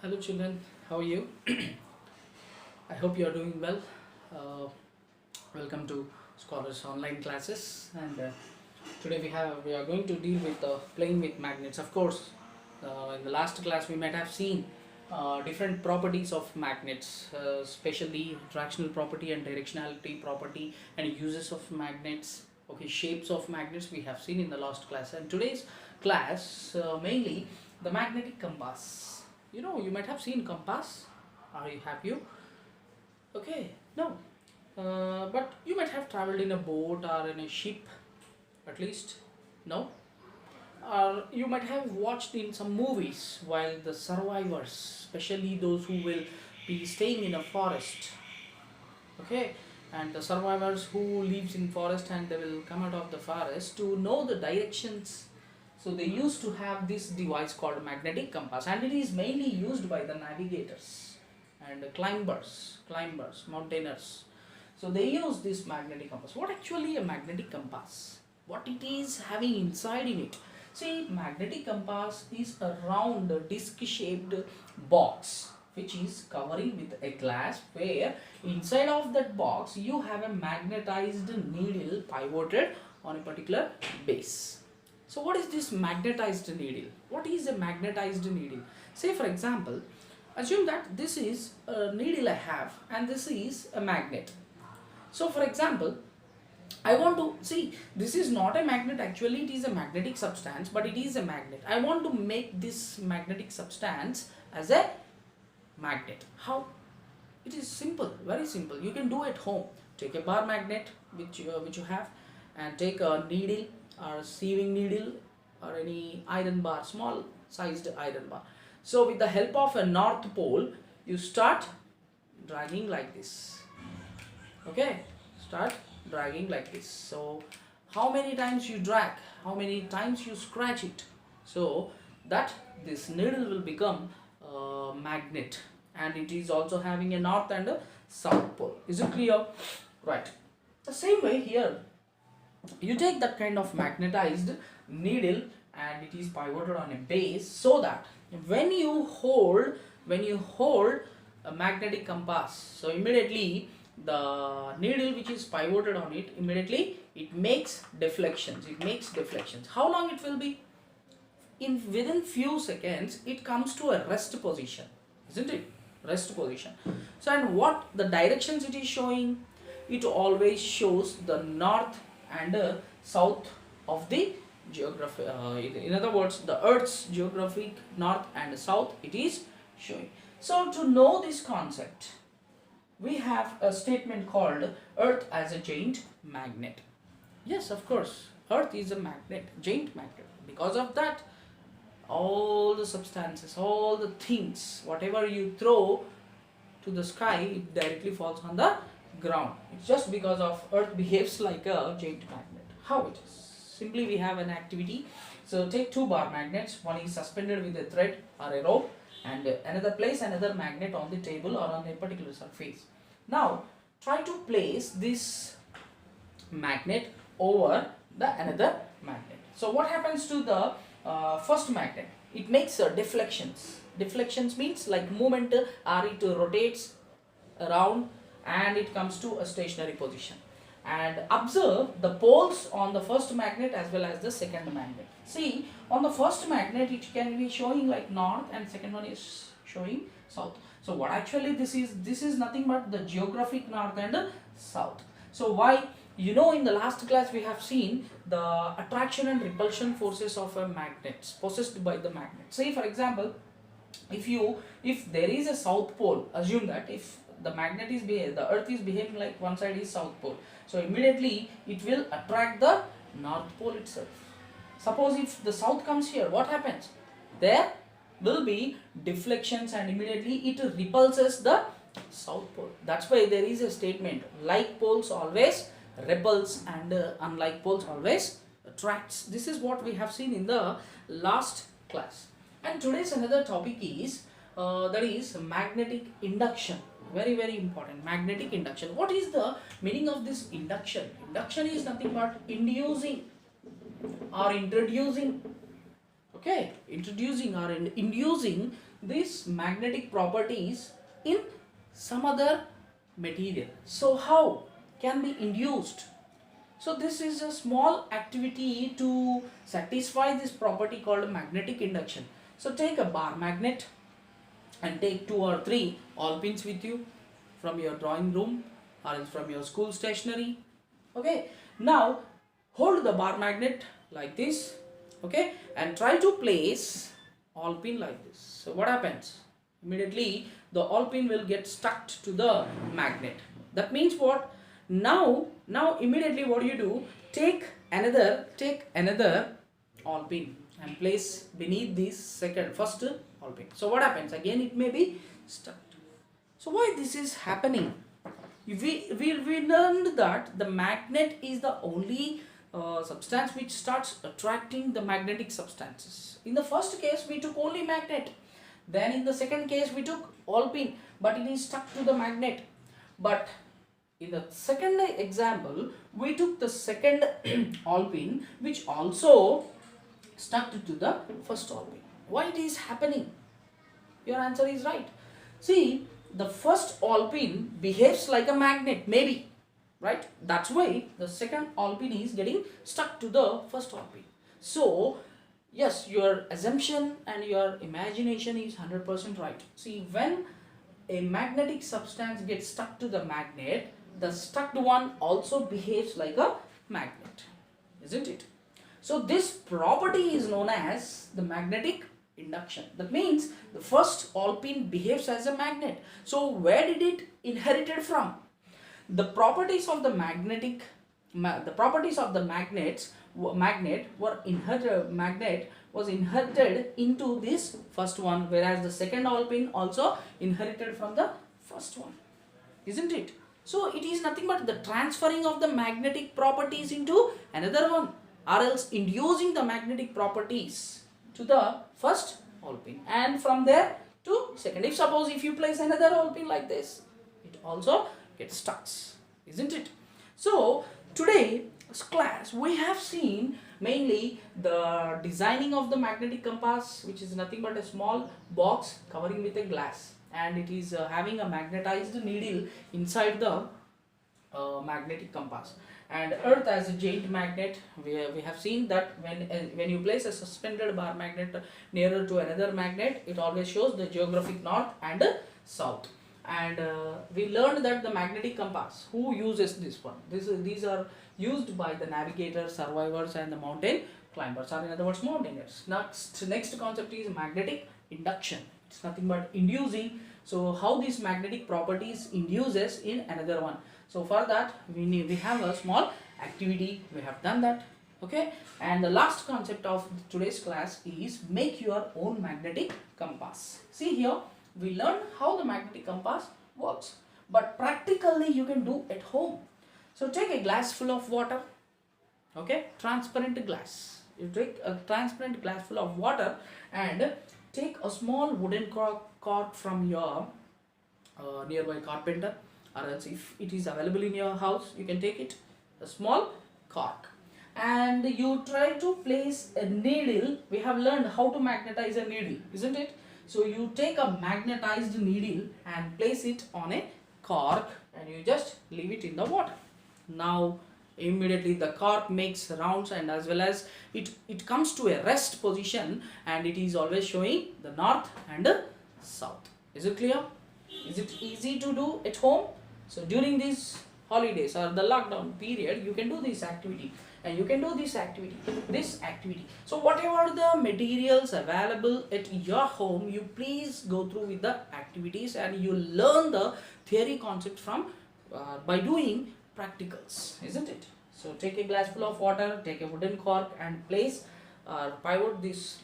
Hello children, how are you? I hope you are doing well. Uh, Welcome to Scholars online classes, and today we are going to deal with playing with magnets. Of course, in the last class we might have seen different properties of magnets, especially attractional property and directionality property, and uses of magnets. Okay, shapes of magnets we have seen in the last class, and today's class mainly the magnetic compass. You might have seen compass. Have you? Okay, no. But you might have traveled in a boat or in a ship, at least. No? Or you might have watched in some movies while the survivors, especially those who will be staying in a forest. Okay, and the survivors who lives in forest and they will come out of the forest to know the directions. So they used to have this device called magnetic compass, and it is mainly used by the navigators and climbers, mountaineers. So they use this magnetic compass. What actually a magnetic compass? What it is having inside in it? See, magnetic compass is a round disc-shaped box which is covering with a glass, where inside of that box you have a magnetized needle pivoted on a particular base. So what is this magnetized needle? What is a magnetized needle? Say for example, assume that this is a needle I have and this is a magnet. So for example, I want to see, this is not a magnet, actually it is a magnetic substance, but it is a magnet. I want to make this magnetic substance as a magnet. How? It is simple, very simple. You can do at home. Take a bar magnet which you have, and take a needle or sieving needle or any iron bar, small sized iron bar. So with the help of a north pole, you start dragging like this. Okay, start dragging like this. So how many times you drag, how many times you scratch it, so that this needle will become a magnet, and it is also having a north and a south pole. Is it clear? Right. The same way here, you take that kind of magnetized needle and it is pivoted on a base, so that when you hold a magnetic compass, so immediately the needle which is pivoted on it, immediately it makes deflections. How long it will be? Within few seconds it comes to a rest position, isn't it? Rest position. So, and what the directions it is showing? It always shows the north and south of the geography. In other words, the Earth's geographic north and south it is showing. So to know this concept, we have a statement called Earth as a giant magnet. Yes, of course, Earth is a magnet, giant magnet. Because of that, all the substances, all the things, whatever you throw to the sky, it directly falls on the ground. It's just because of Earth behaves like a giant magnet. How it is? Simply we have an activity. So take two bar magnets. One is suspended with a thread or a rope, and place another magnet on the table or on a particular surface. Now try to place this magnet over the another magnet. So what happens to the first magnet? It makes deflections. Deflections means like movement, or it rotates around and it comes to a stationary position. And observe the poles on the first magnet as well as the second magnet. See, on the first magnet it can be showing like north, and second one is showing south. So what actually this is nothing but the geographic north and south. So why? In the last class we have seen the attraction and repulsion forces of a magnet possessed by the magnet. Say for example, if there is a south pole, assume that if the Earth is behaving like one side is south pole, so immediately it will attract the north pole itself. Suppose if the south comes here, what happens? There will be deflections and immediately it repulses the south pole. That's why there is a statement, like poles always repels and unlike poles always attracts. This is what we have seen in the last class. And today's another topic is that is magnetic induction. Very, very important. Magnetic induction. What is the meaning of this induction? Induction is nothing but inducing or introducing Okay, introducing or inducing these magnetic properties in some other material. So how can be induced? So this is a small activity to satisfy this property called magnetic induction. So take a bar magnet and take 2 or 3 all pins with you from your drawing room or else from your school stationery. Okay, now hold the bar magnet like this, okay, and try to place all pin like this. So what happens? Immediately the all pin will get stuck to the magnet. That means what? Now immediately what you do, take another all pin and place beneath this first all pin. So what happens? Again it may be stuck. So why this is happening? We learned that the magnet is the only substance which starts attracting the magnetic substances. In the first case we took only magnet, then in the second case we took all pin, but it is stuck to the magnet. But in the second example we took the second all pin which also stuck to the first all pin. Why it is happening? Your answer is right. See, the first all pin behaves like a magnet, maybe, right? That's why the second all pin is getting stuck to the first all pin. So yes, your assumption and your imagination is 100% right. See, when a magnetic substance gets stuck to the magnet, the stuck one also behaves like a magnet, isn't it? So this property is known as the magnetic induction. That means the first all pin behaves as a magnet. So where did it inherited from? The properties of the magnet was inherited into this first one, whereas the second all pin also inherited from the first one, isn't it? So it is nothing but the transferring of the magnetic properties into another one, or else inducing the magnetic properties to the first all pin and from there to second. If suppose if you place another all pin like this, it also gets stuck, isn't it? So today class we have seen mainly the designing of the magnetic compass, which is nothing but a small box covering with a glass, and it is having a magnetized needle inside the magnetic compass, and earth as a giant magnet. We have seen that when you place a suspended bar magnet nearer to another magnet, it always shows the geographic north and south. And we learned that the magnetic compass, who uses this one? These are used by the navigators, survivors and the mountain climbers, or in other words mountaineers. Next concept is magnetic induction. It's nothing but inducing. So how these magnetic properties induces in another one. So for that we have a small activity. We have done that. Okay, and the last concept of today's class is make your own magnetic compass. See here, we learn how the magnetic compass works, but practically you can do at home. So take a glass full of water, okay, transparent glass. You take a transparent glass full of water and take a small wooden cork from your nearby carpenter, or else if it is available in your house, you can take it, a small cork, and you try to place a needle. We have learned how to magnetize a needle, isn't it? So you take a magnetized needle and place it on a cork and you just leave it in the water. Now immediately the cork makes rounds, and as well as it comes to a rest position, and it is always showing the north and the south. Is it clear? Is it easy to do at home? So during these holidays or the lockdown period, you can do this activity, and you can do this activity. So whatever the materials available at your home, you please go through with the activities, and you learn the theory concept from by doing practicals, isn't it? So take a glass full of water, take a wooden cork and place pivot this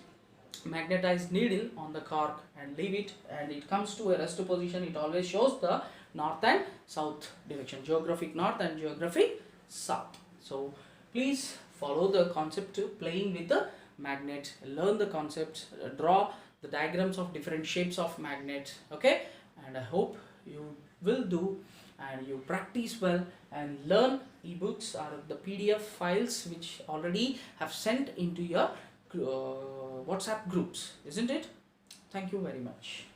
magnetized needle on the cork and leave it, and it comes to a rest position. It always shows the north and south direction, geographic north and geographic south. So please follow the concept to playing with the magnet, learn the concepts, draw the diagrams of different shapes of magnet. Okay, and I hope you will do and you practice well and learn ebooks or the PDF files which already have sent into your WhatsApp groups, isn't it? Thank you very much.